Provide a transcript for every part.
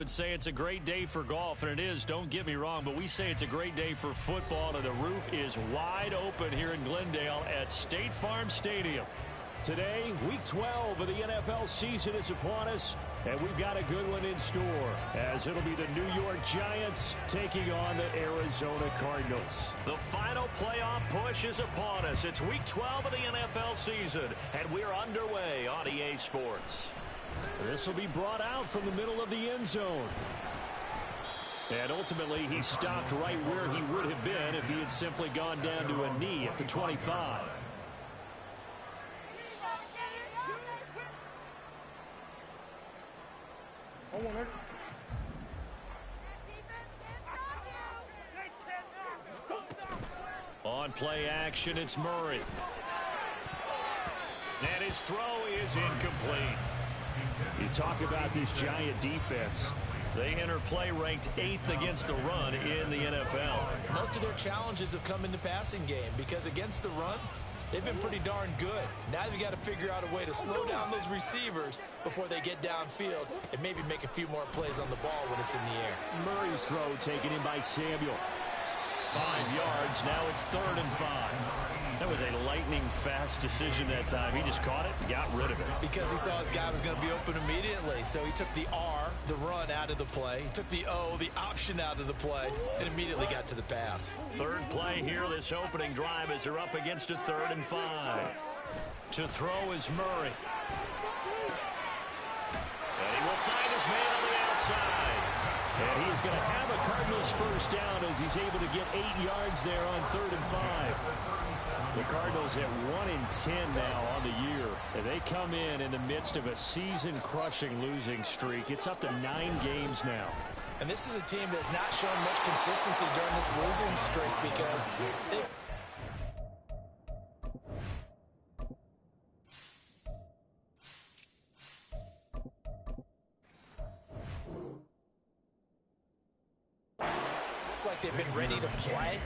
Would say it's a great day for golf, and it is, don't get me wrong, but we say it's a great day for football, and the roof is wide open here in Glendale at State Farm Stadium. Today, Week 12 of the NFL season is upon us, and we've got a good one in store, as it'll be the New York Giants taking on the Arizona Cardinals. The final playoff push is upon us. It's Week 12 of the NFL season, and we're underway on EA Sports. This will be brought out from the middle of the end zone. And ultimately, he stopped right where he would have been if he had simply gone down to a knee at the 25. On play action, it's Murray. And his throw is incomplete. You talk about this Giant defense. They enter play ranked 8th against the run in the NFL. Most of their challenges have come in the passing game because against the run, they've been pretty darn good. Now you've got to figure out a way to slow down those receivers before they get downfield and maybe make a few more plays on the ball when it's in the air. Murray's throw taken in by Samuel. 5 yards, now it's 3rd and 5. That was a lightning-fast decision that time. He just caught it and got rid of it. Because he saw his guy was going to be open immediately. So he took the R, the run, out of the play. He took the O, the option, out of the play, and immediately got to the pass. Third play here, this opening drive, as they're up against a 3rd and 5. To throw is Murray. And he will find his man on the outside. And he's going to have a Cardinals first down as he's able to get 8 yards there on 3rd and 5. The Cardinals at 1-10 now on the year. And they come in the midst of a season-crushing losing streak. It's up to 9 games now. And this is a team that's not shown much consistency during this losing streak because they... like they've been ready to play.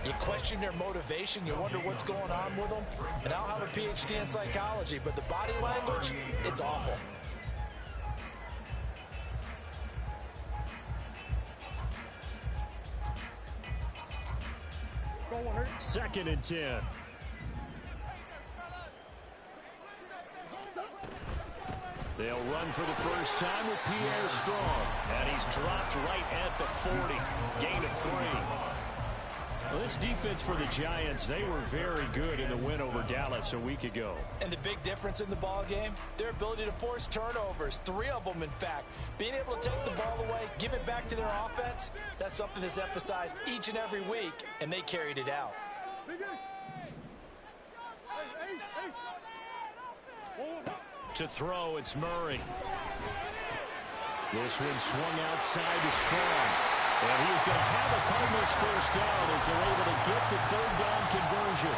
You question their motivation. You wonder what's going on with them. And I'll have a PhD in psychology, but the body language, it's awful. Second and 10. They'll run for the first time with Pierre Strong. And he's dropped right at the 40. Gain of 3. Well, this defense for the Giants, they were very good in the win over Dallas a week ago. And the big difference in the ball game, their ability to force turnovers, 3 of them in fact. Being able to take the ball away, give it back to their offense, that's something that's emphasized each and every week, and they carried it out. To throw, it's Murray. This one swung outside to Strong. And he's going to have a Cardinals first down as they're able to get the 3rd down conversion.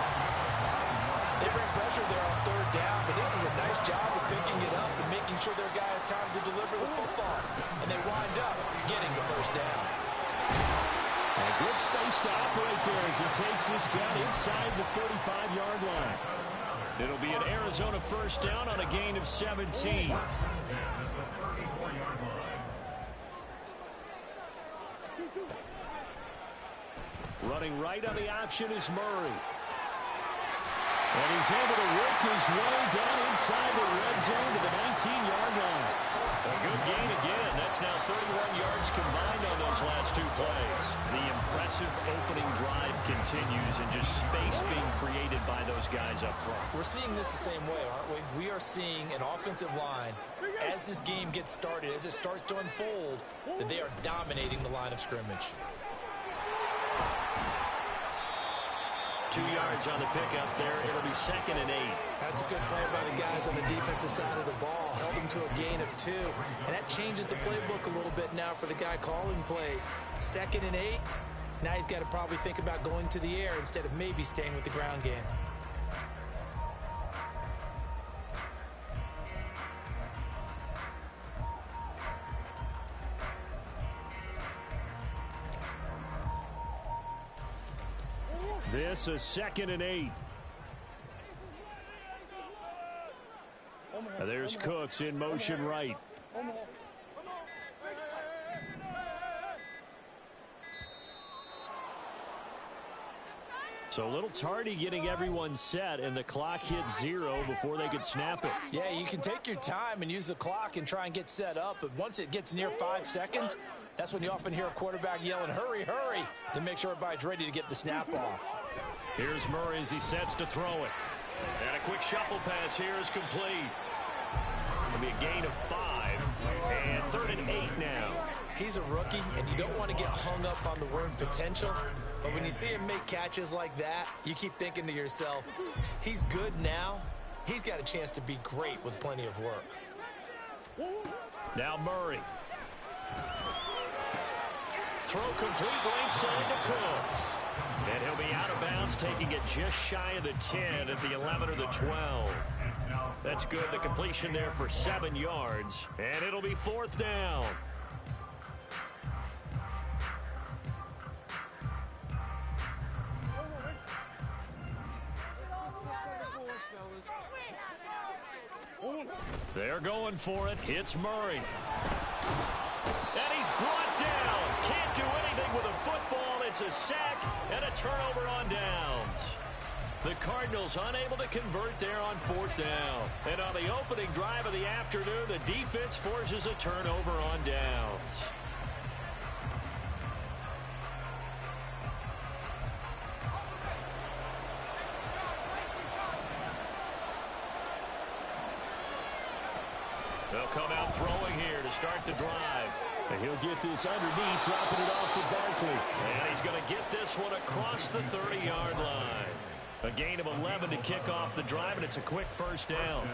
They bring pressure there on 3rd down, but this is a nice job of picking it up and making sure their guy has time to deliver the football. And they wind up getting the first down. A good space to operate there as he takes this down inside the 35-yard line. It'll be an Arizona first down on a gain of 17. Running right on the option is Murray. And he's able to work his way down inside the red zone to the 19-yard line. A good gain again. That's now 31 yards combined on those last 2 plays. The impressive opening drive continues and just space being created by those guys up front. We're seeing this the same way, aren't we? We are seeing an offensive line, as this game gets started, as it starts to unfold, that they are dominating the line of scrimmage. 2 yards on the pickup there. It'll be 2nd and 8. That's a good play by the guys on the defensive side of the ball. Held them to a gain of 2. And that changes the playbook a little bit now for the guy calling plays. 2nd and 8. Now he's got to probably think about going to the air instead of maybe staying with the ground game. This is 2nd and 8. There's Cooks in motion right. So a little tardy getting everyone set, and the clock hit 0 before they could snap it. Yeah, you can take your time and use the clock and try and get set up, but once it gets near 5 seconds, that's when you often hear a quarterback yelling, hurry, hurry, to make sure everybody's ready to get the snap off. Here's Murray as he sets to throw it. And a quick shuffle pass here is complete. It'll be a gain of 5, and 3rd and 8 now. He's a rookie, and you don't want to get hung up on the word potential, but when you see him make catches like that, you keep thinking to yourself, he's good now. He's got a chance to be great with plenty of work. Now Murray. Throw complete right side to Cooks. And he'll be out of bounds, taking it just shy of the 10 at the 11 or the 12. That's good. The completion there for 7 yards. And it'll be 4th down. They're going for it. It's Murray. And he's brought down. Can't do anything with a football. It's a sack and a turnover on downs. The Cardinals unable to convert there on 4th down. And on the opening drive of the afternoon, the defense forces a turnover on downs. They'll come out throwing here to start the drive. And he'll get this underneath, dropping it off for Barkley. And he's going to get this one across the 30-yard line. A gain of 11 to kick off the drive, and it's a quick 1st down.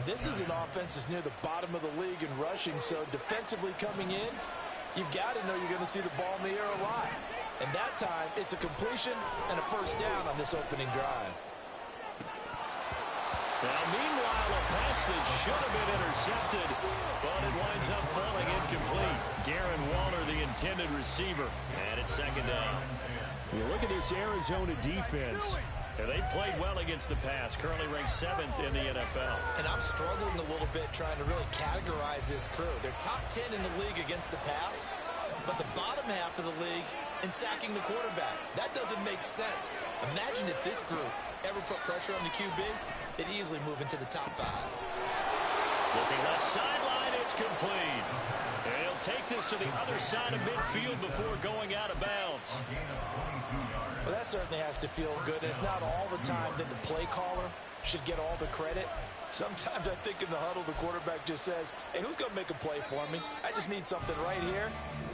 This is an offense that's near the bottom of the league in rushing, so defensively coming in, you've got to know you're going to see the ball in the air a lot. And that time, it's a completion and a 1st down on this opening drive. Now, meanwhile, a pass that should have been intercepted, but it winds up falling incomplete. Darren Waller, the intended receiver, and it's 2nd down. You look at this Arizona defense. And they played well against the pass, currently ranked 7th in the NFL. And I'm struggling a little bit trying to really categorize this crew. They're top 10 in the league against the pass, but the bottom half of the league in sacking the quarterback. That doesn't make sense. Imagine if this group ever put pressure on the QB, they'd easily move into the top 5. Looking left sideline, it's complete. And he'll take this to the other side of midfield before going out of bounds. Well, that certainly has to feel good. It's not all the time that the play caller should get all the credit. Sometimes I think in the huddle, the quarterback just says, hey, who's going to make a play for me? I just need something right here.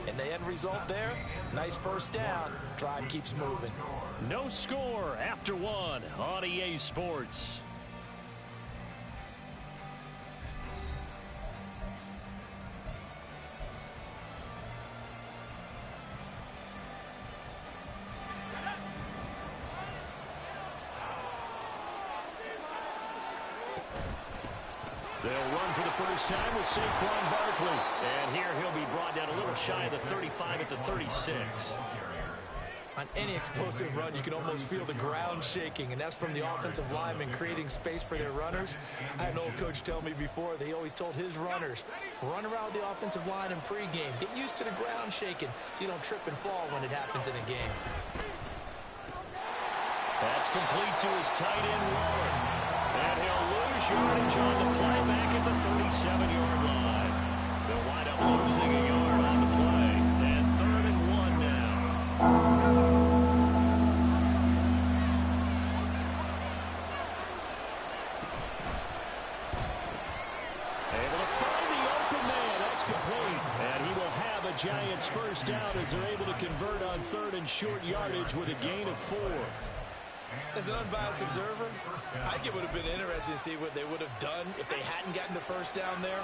And the end result there, nice 1st down. Drive keeps moving. No score after 1 on EA Sports. They'll run for the first time with Saquon Barkley. And here he'll be brought down a little shy of the 35 at the 36. On any explosive run, you can almost feel the ground shaking, and that's from the offensive linemen creating space for their runners. I had an old coach tell me before, they always told his runners, run around the offensive line in pregame. Get used to the ground shaking so you don't trip and fall when it happens in a game. That's complete to his tight end, Waller. And he'll lose yardage on the play back at the 37-yard line. They'll wind up losing a yard on the play. And 3rd and 1 now. Able to find the open man. That's complete. And he will have a Giants 1st down as they're able to convert on 3rd and short yardage with a gain of 4. As an unbiased observer, I think it would have been interesting to see what they would have done if they hadn't gotten the 1st down there.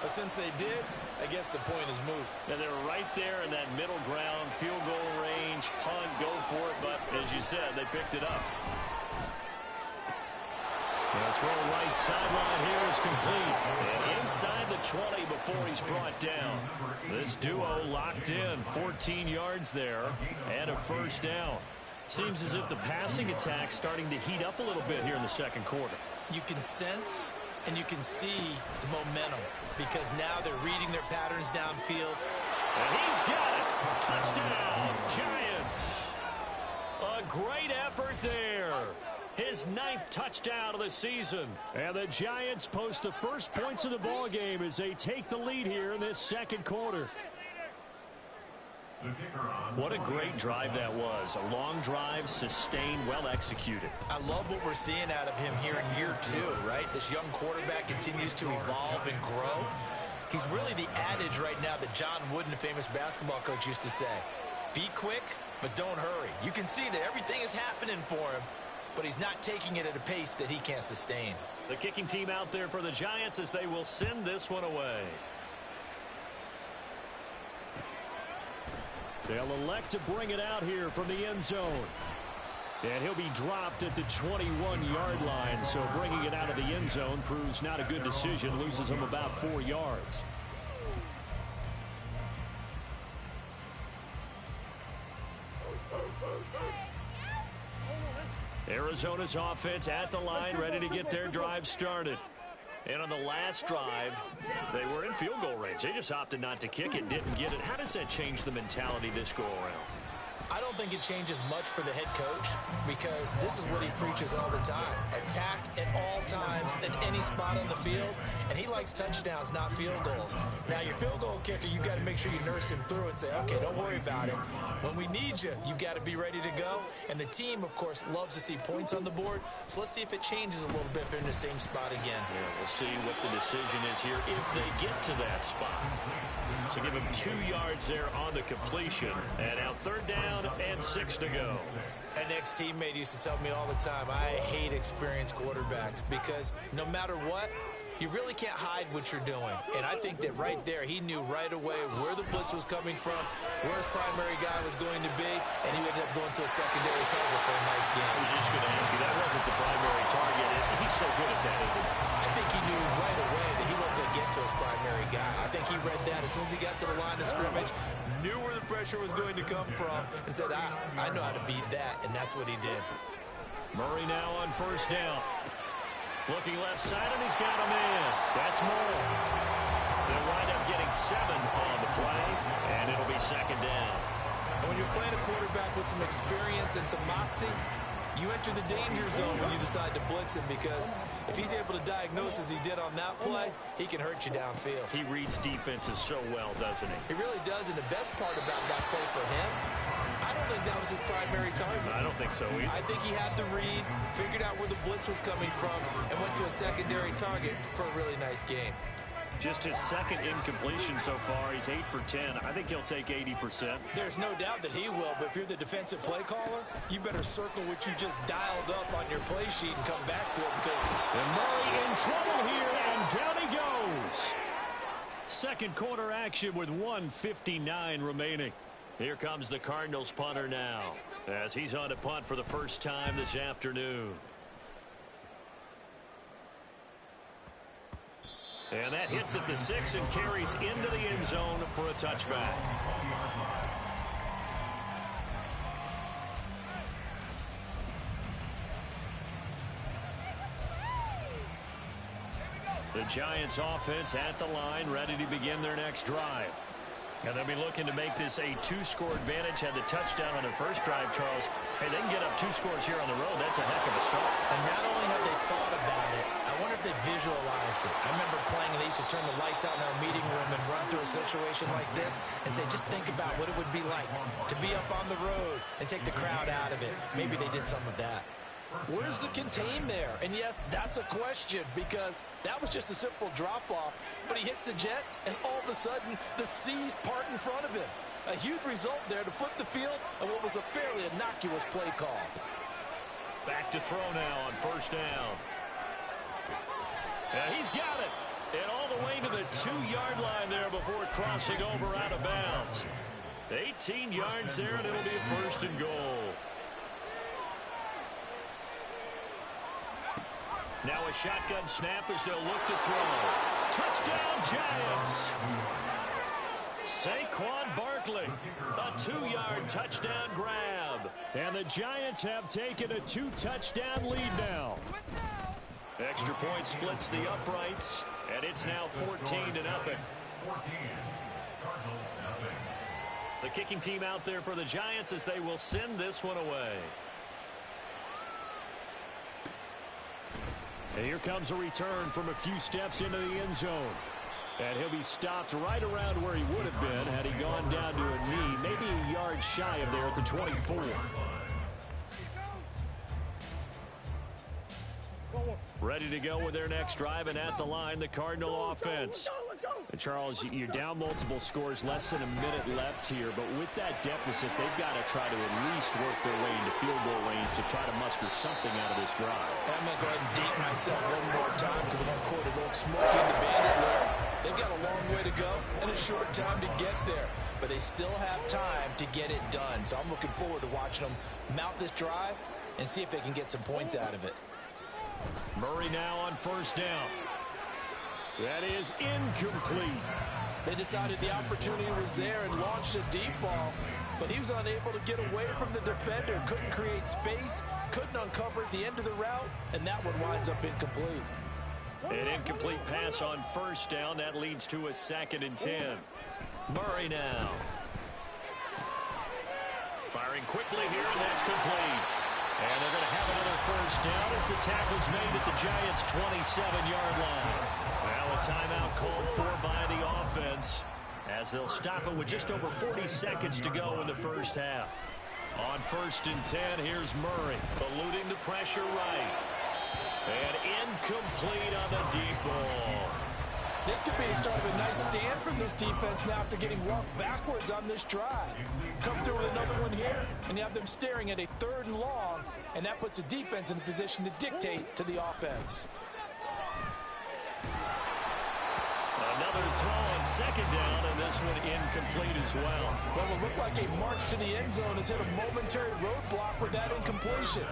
But since they did, I guess the point is moot. And they're right there in that middle ground, field goal range, punt, go for it. But as you said, they picked it up. The throw right sideline here is complete. And inside the 20 before he's brought down. This duo locked in, 14 yards there, and a 1st down. Seems as if the passing attack's starting to heat up a little bit here in the 2nd quarter. You can sense and you can see the momentum because now they're reading their patterns downfield. And he's got it. Touchdown, Giants. A great effort there. His 9th touchdown of the season. And the Giants post the first points of the ball game as they take the lead here in this second quarter. What a great drive that was. A long drive, sustained, well executed. I love what we're seeing out of him here in year 2, right? This young quarterback continues to evolve and grow. He's really the adage right now that John Wooden, the famous basketball coach, used to say. Be quick, but don't hurry. You can see that everything is happening for him, but he's not taking it at a pace that he can't sustain. The kicking team out there for the Giants as they will send this one away. They'll elect to bring it out here from the end zone. And he'll be dropped at the 21-yard line, so bringing it out of the end zone proves not a good decision, loses him about 4 yards. Arizona's offense at the line, ready to get their drive started. And on the last drive, they were in field goal range. They just opted not to kick it, didn't get it. How does that change the mentality this go-around? I don't think it changes much for the head coach because this is what he preaches all the time. Attack at all times in any spot on the field, and he likes touchdowns, not field goals. Now, your field goal kicker, you've got to make sure you nurse him through and say, okay, don't worry about it. When we need you, you've got to be ready to go. And the team, of course, loves to see points on the board. So let's see if it changes a little bit if they're in the same spot again. Yeah, we'll see what the decision is here if they get to that spot. So give him 2 yards there on the completion. And now 3rd down and 6 to go. An ex-teammate used to tell me all the time, I hate experienced quarterbacks because no matter what, you really can't hide what you're doing. And I think that right there, he knew right away where the blitz was coming from, where his primary guy was going to be, and he ended up going to a secondary target for a nice game. I was just going to ask you, that wasn't the primary target. He's so good at that, isn't he? I think he knew right away that he wasn't going to get to his primary guy. I think he read that as soon as he got to the line of scrimmage, knew where the pressure was going to come from, and said, I know how to beat that, and that's what he did. Murray now on 1st down. Looking left side, and he's got a man. That's Moore. They'll wind up getting 7 on the play, and it'll be 2nd down. And when you're playing a quarterback with some experience and some moxie, you enter the danger zone when you decide to blitz him because if he's able to diagnose as he did on that play, he can hurt you downfield. He reads defenses so well, doesn't he? He really does, and the best part about that play for him, I don't think that was his primary target. I don't think so either. I think he had the read, figured out where the blitz was coming from, and went to a secondary target for a really nice game. Just his 2nd incompletion so far. He's 8 for 10. I think he'll take 80%. There's no doubt that he will, but if you're the defensive play caller, you better circle what you just dialed up on your play sheet and come back to it because... And Murray in trouble here, and down he goes. Second quarter action with 1:59 remaining. Here comes the Cardinals punter now as he's on to punt for the first time this afternoon. And that hits at the 6 and carries into the end zone for a touchback. The Giants offense at the line, ready to begin their next drive. And they'll be looking to make this a 2-score advantage. Had the touchdown on their first drive, Charles. Hey, they can get up 2 scores here on the road. That's a heck of a start. And not only have they thought about it, I wonder if they visualized it. I remember playing and they used to turn the lights out in our meeting room and run through a situation like this and say, just think about what it would be like to be up on the road and take the crowd out of it. Maybe they did some of that. Where's the contain there? And yes, that's a question because that was just a simple drop-off. But he hits the Jets, and all of a sudden, the seas part in front of him. A huge result there to flip the field on what was a fairly innocuous play call. Back to throw now on 1st down. And he's got it. And all the way to the 2-yard line there before crossing over out of bounds. 18 yards there, and it'll be a 1st and goal. Now a shotgun snap as they'll look to throw. Touchdown, Giants! Saquon Barkley, a 2-yard touchdown grab. And the Giants have taken a 2-touchdown lead now. Extra point splits the uprights, and it's now 14-0. The kicking team out there for the Giants as they will send this one away. And here comes a return from a few steps into the end zone. And he'll be stopped right around where he would have been had he gone down to a knee, maybe a yard shy of there at the 24. Ready to go with their next drive, and at the line, the Cardinal offense. And Charles, you're down multiple scores, less than a minute left here, but with that deficit, they've got to try to at least work their way into field goal range to try to muster something out of this drive. I'm going to go ahead and date myself one more time because I'm going to quote an old Smokey and the Bandit lyric. They've got a long way to go and a short time to get there, but they still have time to get it done. So I'm looking forward to watching them mount this drive and see if they can get some points out of it. Murray now on first down. That is incomplete. They decided the opportunity was there and launched a deep ball, but he was unable to get away from the defender, couldn't create space, couldn't uncover at the end of the route, and that one winds up incomplete. An incomplete pass on first down. That leads to a 2nd and 10. Murray now. Firing quickly here, and that's complete. And they're going to have another first down as the tackle's made at the Giants' 27-yard line. Now a timeout called for by the offense as they'll stop it with just over 40 seconds to go in the first half. On 1st and 10, here's Murray, eluding the pressure right. And incomplete on the deep ball. This could be the start of a nice stand from this defense now after getting walked backwards on this drive. Come through with another one here, and you have them staring at a 3rd and long, and that puts the defense in a position to dictate to the offense. Another throw on 2nd down, and this one incomplete as well. Well, it looked like a march to the end zone has hit a momentary roadblock with that incompletion.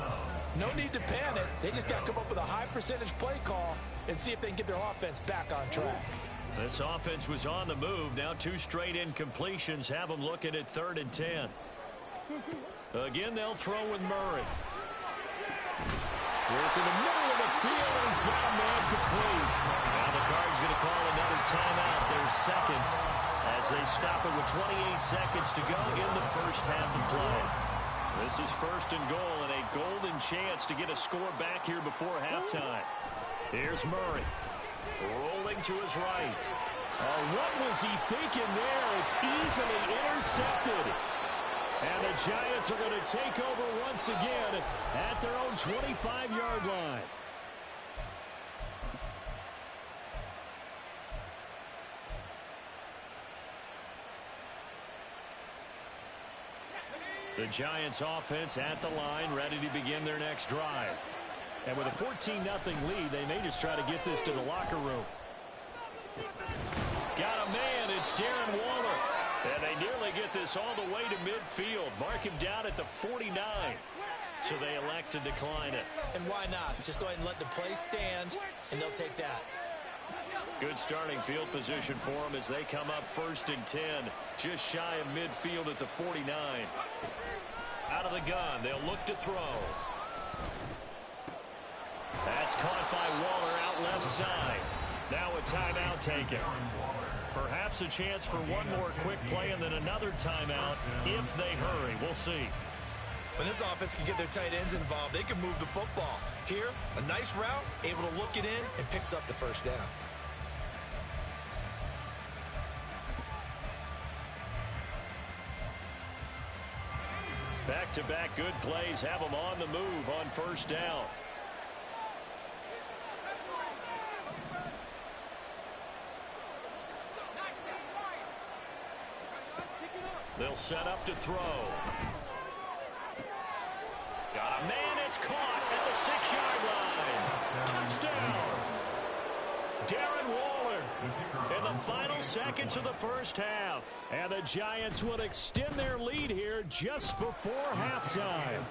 No need to panic. They just got to come up with a high percentage play call and see if they can get their offense back on track. This offense was on the move. Now 2 straight incompletions have them looking at 3rd and 10. Again, they'll throw with Murray. Work in the middle of the field, and he's got a man complete. Now the Cards going to call another timeout, their 2nd, as they stop it with 28 seconds to go in the first half of play. This is 1st and goal and a golden chance to get a score back here before halftime. Here's Murray. Rolling to his right. What was he thinking there? It's easily intercepted. And the Giants are going to take over once again at their own 25-yard line. The Giants offense at the line, ready to begin their next drive. And with a 14-0 lead, they may just try to get this to the locker room. Got a man, it's Darren Waller. And they nearly get this all the way to midfield. Mark him down at the 49. So they elect to decline it. And why not? Just go ahead and let the play stand, and they'll take that. Good starting field position for them as they come up 1st and 10. Just shy of midfield at the 49. Out of the gun, they'll look to throw. That's caught by Waller out left side. Now a timeout taken. Perhaps a chance for one more quick play and then another timeout if they hurry. We'll see. When this offense can get their tight ends involved, they can move the football. Here, a nice route, able to look it in, and picks up the first down. Back-to-back good plays have them on the move on first down. They'll set up to throw. Got a man, it's caught at the 6-yard line. Touchdown. Darren Waller in the final seconds of the first half. And the Giants will extend their lead here just before halftime.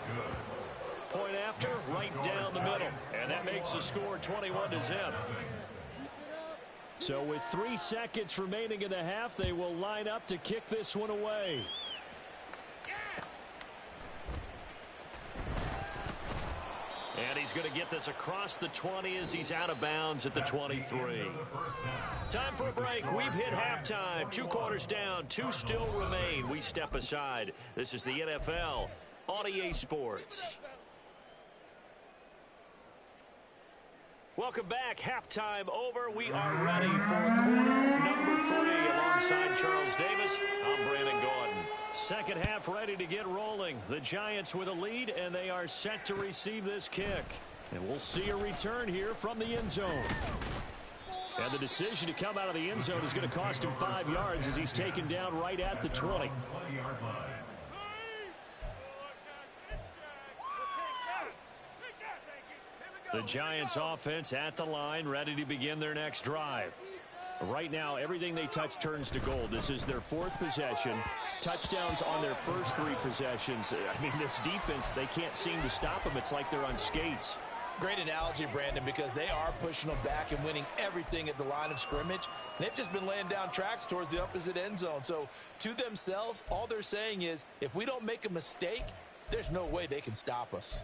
Point after, right down the middle. And that makes the score 21-0. So with 3 seconds remaining in the half, they will line up to kick this one away. And he's going to get this across the 20 as he's out of bounds at the 23. Time for a break. We've hit halftime. 2 quarters down. 2 still remain. We step aside. This is the NFL on EA Sports. Welcome back. Halftime over. We are ready for quarter number 3 alongside Charles Davis. I'm Brandon Gaudin. Second half ready to get rolling. The Giants with a lead, and they are set to receive this kick. And we'll see a return here from the end zone. And the decision to come out of the end zone is going to cost him 5 yards as he's taken down right at the 20. The Giants offense at the line, ready to begin their next drive. Right now, everything they touch turns to gold. This is their 4th possession. Touchdowns on their first 3 possessions. I mean, this defense, they can't seem to stop them. It's like they're on skates. Great analogy, Brandon, because they are pushing them back and winning everything at the line of scrimmage. And they've just been laying down tracks towards the opposite end zone. So, to themselves, all they're saying is, if we don't make a mistake, there's no way they can stop us.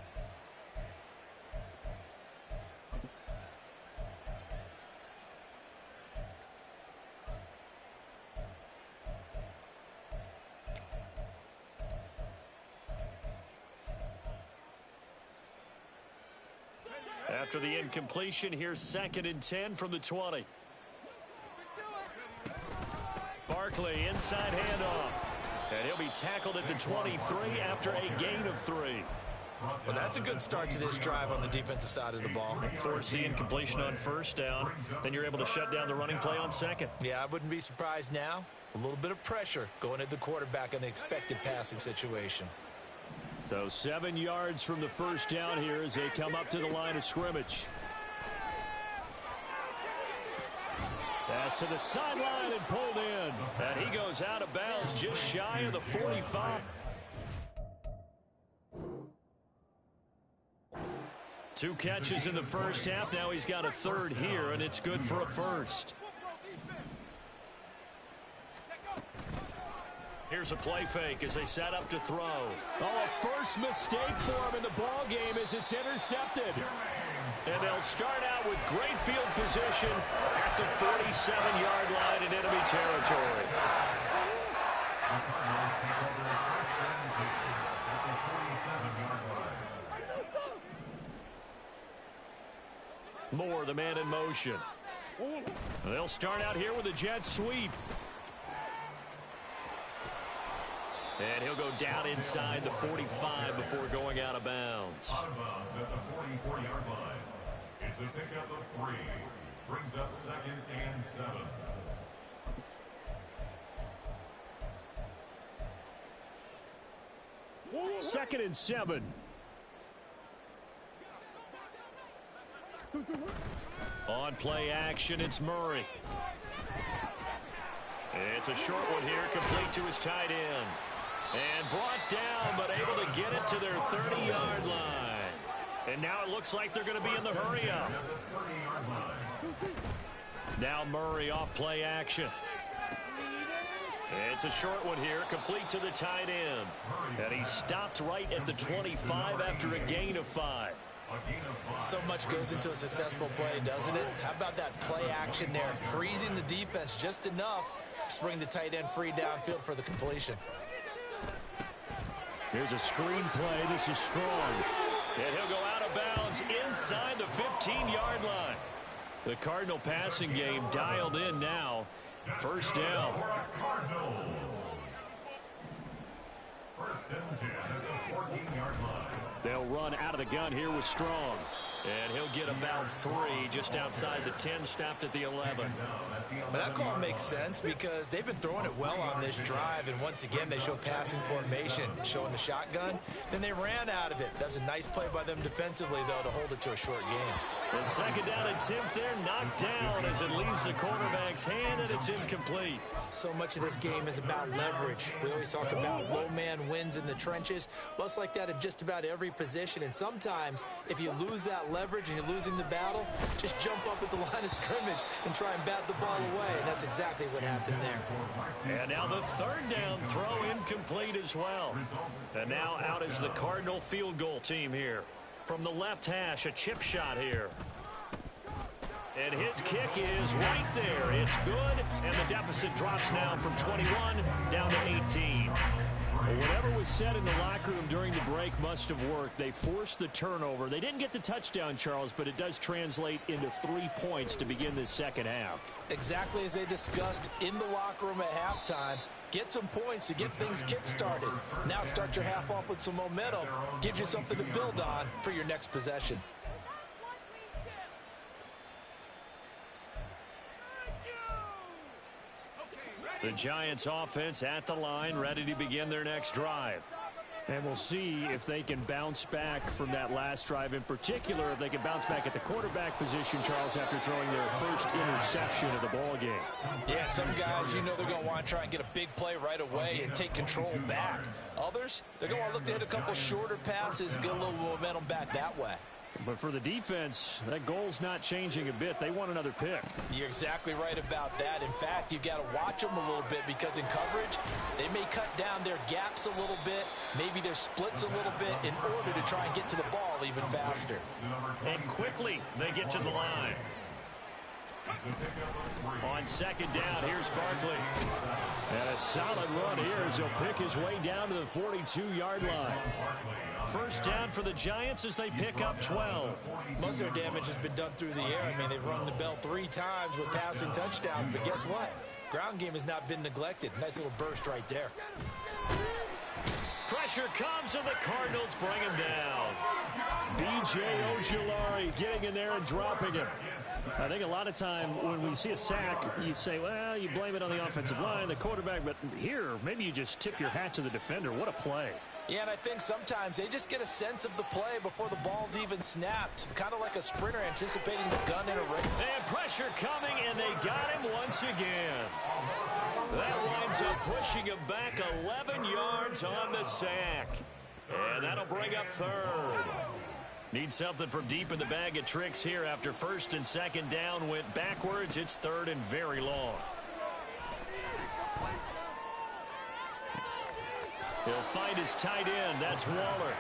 After the incompletion, here's 2nd and 10 from the 20. Barkley, inside handoff. And he'll be tackled at the 23 after a gain of 3. Well, that's a good start to this drive on the defensive side of the ball. Force the incompletion on first down. Then you're able to shut down the running play on second. Yeah, I wouldn't be surprised now. A little bit of pressure going at the quarterback in the expected passing situation. So 7 yards from the first down here as they come up to the line of scrimmage. Pass to the sideline and pulled in. And he goes out of bounds just shy of the 45. 2 catches in the first half. Now he's got a 3rd here, and it's good for a 1st. Here's a play fake as they set up to throw. Oh, a first mistake for him in the ball game as it's intercepted. And they'll start out with great field position at the 47-yard line in enemy territory. Moore, the man in motion. They'll start out here with a jet sweep. And he'll go down inside the 45 before going out of bounds. Out of bounds at the 44-yard line. It's a pickup of 3. Brings up 2nd and 7. 2nd and 7. On play action, it's Murray. It's a short one here, complete to his tight end. And brought down, but able to get it to their 30-yard line. And now it looks like they're going to be in the hurry-up. Now Murray off play action. It's a short one here, complete to the tight end. And he stopped right at the 25 after a gain of 5. So much goes into a successful play, doesn't it? How about that play action there, freezing the defense just enough to bring the tight end free downfield for the completion. Here's a screen play. This is Strong. And he'll go out of bounds inside the 15-yard line. The Cardinal passing game dialed in now. First down. First and 10 at the 14-yard line. They'll run out of the gun here with Strong. And he'll get about 3 just outside the 10, stopped at the 11. But that call makes sense because they've been throwing it well on this drive, and once again they show passing formation, showing the shotgun. Then they ran out of it. That was a nice play by them defensively, though, to hold it to a short game. The 2nd down attempt there knocked down as it leaves the quarterback's hand, and it's incomplete. So much of this game is about leverage. We always talk about low man wins in the trenches. Well, it's like that in just about every position, and sometimes if you lose that leverage and you're losing the battle, just jump up at the line of scrimmage and try and bat the ball away, and that's exactly what happened there. And now the 3rd down throw incomplete as well. And now out is the Cardinal field goal team here. from the left hash, a chip shot here. And his kick is right there. It's good, and the deficit drops now from 21 down to 18. Well, whatever was said in the locker room during the break must have worked. They forced the turnover. They didn't get the touchdown, Charles, but it does translate into 3 points to begin this second half. Exactly as they discussed in the locker room at halftime. Get some points to get things kick-started. Now start your half off with some momentum. Gives you something to build on for your next possession. The Giants offense at the line, ready to begin their next drive. And we'll see if they can bounce back from that last drive, in particular, if they can bounce back at the quarterback position, Charles, after throwing their first interception of the ball game. Yeah, some guys, you know they're going to want to try and get a big play right away and take control back. Others, they're going to look to hit a couple shorter passes, get a little momentum back that way. But for the defense, that goal's not changing a bit. They want another pick. You're exactly right about that. In fact, you've got to watch them a little bit because in coverage, they may cut down their gaps a little bit, maybe their splits a little bit in order to try and get to the ball even faster. And quickly, they get to the line. On second down, here's Barkley. And a solid run here as he'll pick his way down to the 42-yard line. First down for the Giants as they pick up 12. Most of their damage has been done through the air. I mean, they've rung the bell 3 times with passing touchdowns, but guess what? Ground game has not been neglected. Nice little burst right there. Pressure comes, and the Cardinals bring him down. B.J. Ojulari getting in there and dropping him. I think a lot of time when we see a sack, you say, well, you blame it on the offensive line, the quarterback, but here, maybe you just tip your hat to the defender. What a play. Yeah, and I think sometimes they just get a sense of the play before the ball's even snapped. Kind of like a sprinter anticipating the gun in a race. And pressure coming, and they got him once again. That winds up pushing him back 11 yards on the sack. And that'll bring up third. Need something from deep in the bag of tricks here after first and second down went backwards. It's third and very long. He'll find his tight end. That's Waller.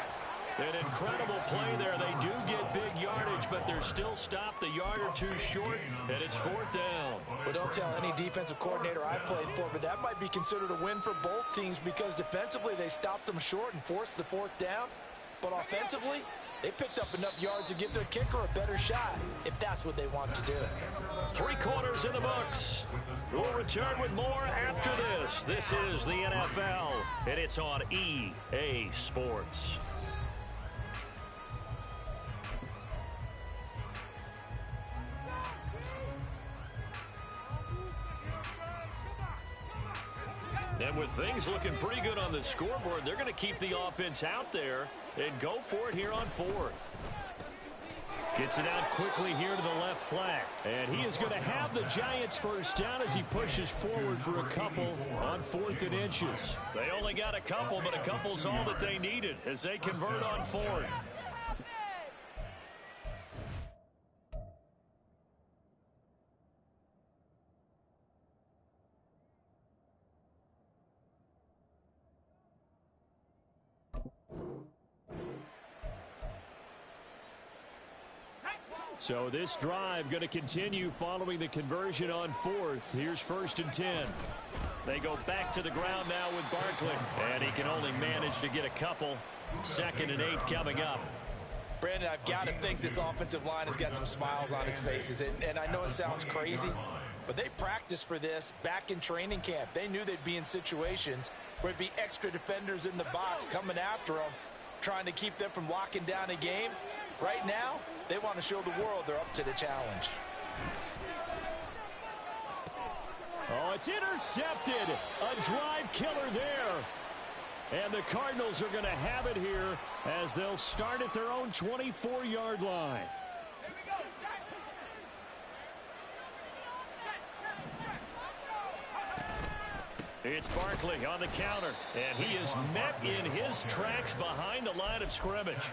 An incredible play there. They do get big yardage, but they're still stopped a yard or two short, and it's fourth down. Well, don't tell any defensive coordinator I played for, but that might be considered a win for both teams because defensively they stopped them short and forced the fourth down. But offensively, they picked up enough yards to give their kicker a better shot, if that's what they want to do. 3 quarters in the books. We'll return with more after this. This is the NFL, and it's on EA Sports. And with things looking pretty good on the scoreboard, they're going to keep the offense out there and go for it here on fourth. Gets it out quickly here to the left flank. And he is going to have the Giants first down as he pushes forward for a couple on 4th and inches. They only got a couple, but a couple's all that they needed as they convert on 4th. So this drive going to continue following the conversion on 4th. Here's 1st and 10. They go back to the ground now with Barkley. And he can only manage to get a couple. 2nd and 8 coming up. Brandon, I've got to think this offensive line has got some smiles on its faces. And I know it sounds crazy, but they practiced for this back in training camp. They knew they'd be in situations where it'd be extra defenders in the box coming after them, trying to keep them from locking down a game. Right now, they want to show the world they're up to the challenge. Oh, it's intercepted. A drive killer there. And the Cardinals are going to have it here as they'll start at their own 24-yard line. It's Barkley on the counter, and he is met in his tracks behind the line of scrimmage.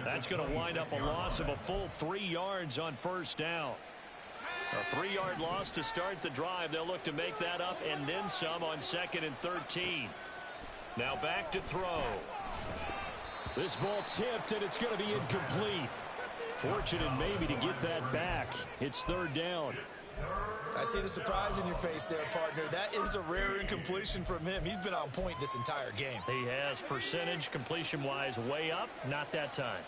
That's going to wind up a loss of a full 3 yards on first down. A 3-yard loss to start the drive. They'll look to make that up and then some on 2nd and 13. Now back to throw. This ball tipped, and it's going to be incomplete. Fortunate maybe to get that back. It's third down. I see the surprise in your face there, partner. That is a rare incompletion from him. He's been on point this entire game. He has percentage completion-wise way up. Not that time.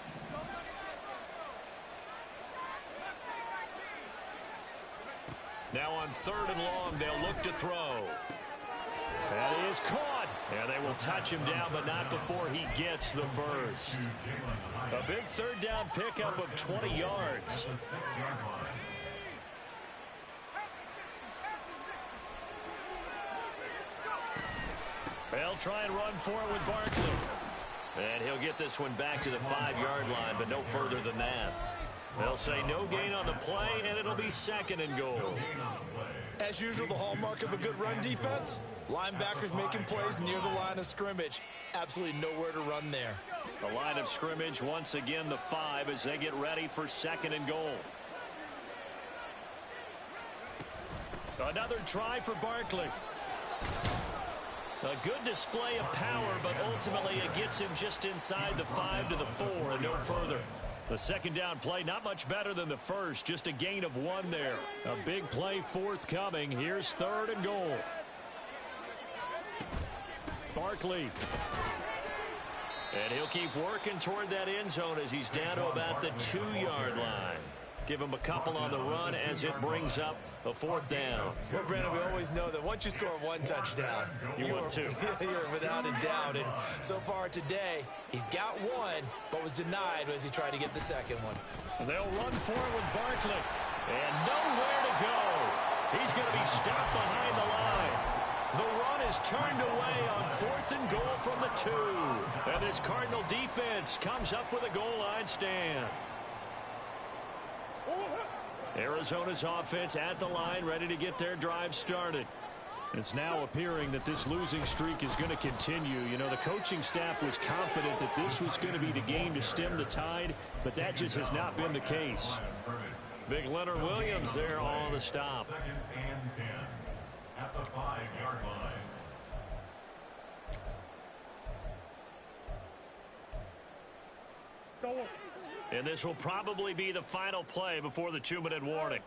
Now on 3rd and long, they'll look to throw. That is caught. And they will touch him down, but not before he gets the first. A big 3rd down pickup of 20 yards. They'll try and run for it with Barkley. And he'll get this one back to the 5-yard line, but no further than that. They'll say no gain on the play, and it'll be 2nd and goal. As usual, the hallmark of a good run defense, linebackers making plays near the line of scrimmage. Absolutely nowhere to run there. The line of scrimmage, once again, the 5 as they get ready for 2nd and goal. Another try for Barkley. A good display of power, but ultimately it gets him just inside the 5 to the 4 and no further. The 2nd down play, not much better than the first, just a gain of 1 there. A big play forthcoming. Here's 3rd and goal. Barkley. And he'll keep working toward that end zone as he's down to about the 2-yard line. Give him a couple on the run as it brings up a 4th down. Well, Brandon, we always know that once you score 1 touchdown, you want 2. You're without a doubt. And so far today, he's got 1, but was denied as he tried to get the 2nd one. And they'll run for it with Barkley. And nowhere to go. He's going to be stopped behind the line. The run is turned away on 4th and goal from the 2. And this Cardinal defense comes up with a goal line stand. Arizona's offense at the line, ready to get their drive started. It's now appearing that this losing streak is going to continue. You know, the coaching staff was confident that this was going to be the game to stem the tide, but that just has not been the case. Big Leonard Williams there on the stop. 2nd and 10 at the 5-yard line. And this will probably be the final play before the 2-minute warning.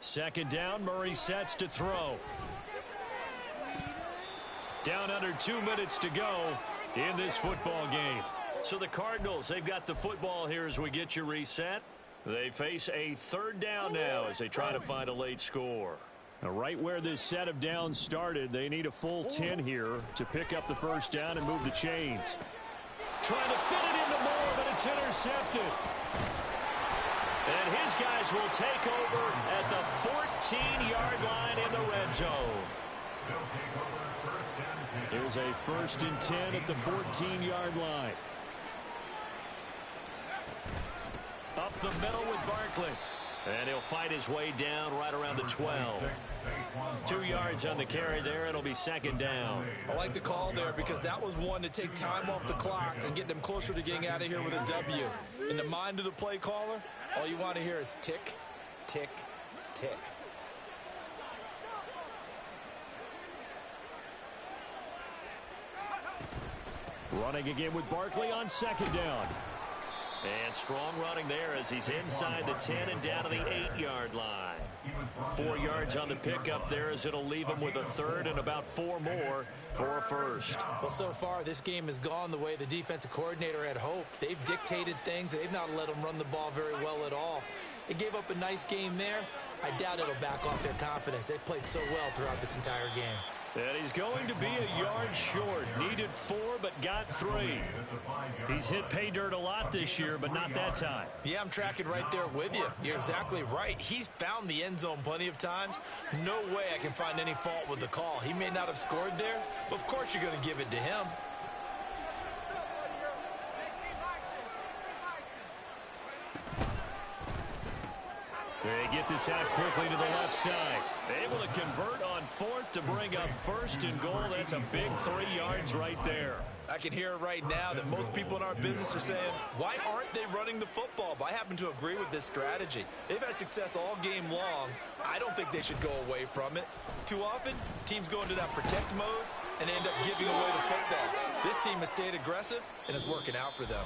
2nd down, Murray sets to throw. Down under 2 minutes to go in this football game. So the Cardinals, they've got the football here as we get you reset. They face a 3rd down now as they try to find a late score. Now, right where this set of downs started, they need a full 10 here to pick up the 1st down and move the chains. Trying to fit it into Moore, but it's intercepted. And his guys will take over at the 14-yard line in the red zone. Here's a 1st and 10 at the 14-yard line. Up the middle with Barkley. And he'll fight his way down right around the 12. 2 yards on the carry there. It'll be 2nd down. I like the call there because that was one to take time off the clock and get them closer to getting out of here with a W. In the mind of the play caller, all you want to hear is tick, tick, tick. Running again with Barkley on 2nd down. And strong running there as he's inside the 10 and down to the 8-yard line. 4 yards on the pickup there as it'll leave him with a 3rd and about 4 more for a 1st. Well, so far this game has gone the way the defensive coordinator had hoped. They've dictated things. They've not let them run the ball very well at all. They gave up a nice game there. I doubt it'll back off their confidence. They've played so well throughout this entire game. And he's going to be a yard short. Needed 4, but got 3. He's hit pay dirt a lot this year, but not that time. Yeah, I'm tracking right there with you. You're exactly right. He's found the end zone plenty of times. No way I can find any fault with the call. He may not have scored there, but of course you're going to give it to him. They get this out quickly to the left side. Able to convert on 4th to bring up 1st and goal. That's a big 3 yards right there. I can hear it right now that most people in our business are saying, why aren't they running the football? But I happen to agree with this strategy. They've had success all game long. I don't think they should go away from it. Too often, teams go into that protect mode, and end up giving away the football. This team has stayed aggressive, and it's working out for them.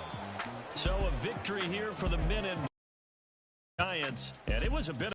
So a victory here for the Minute Giants, and it was a bit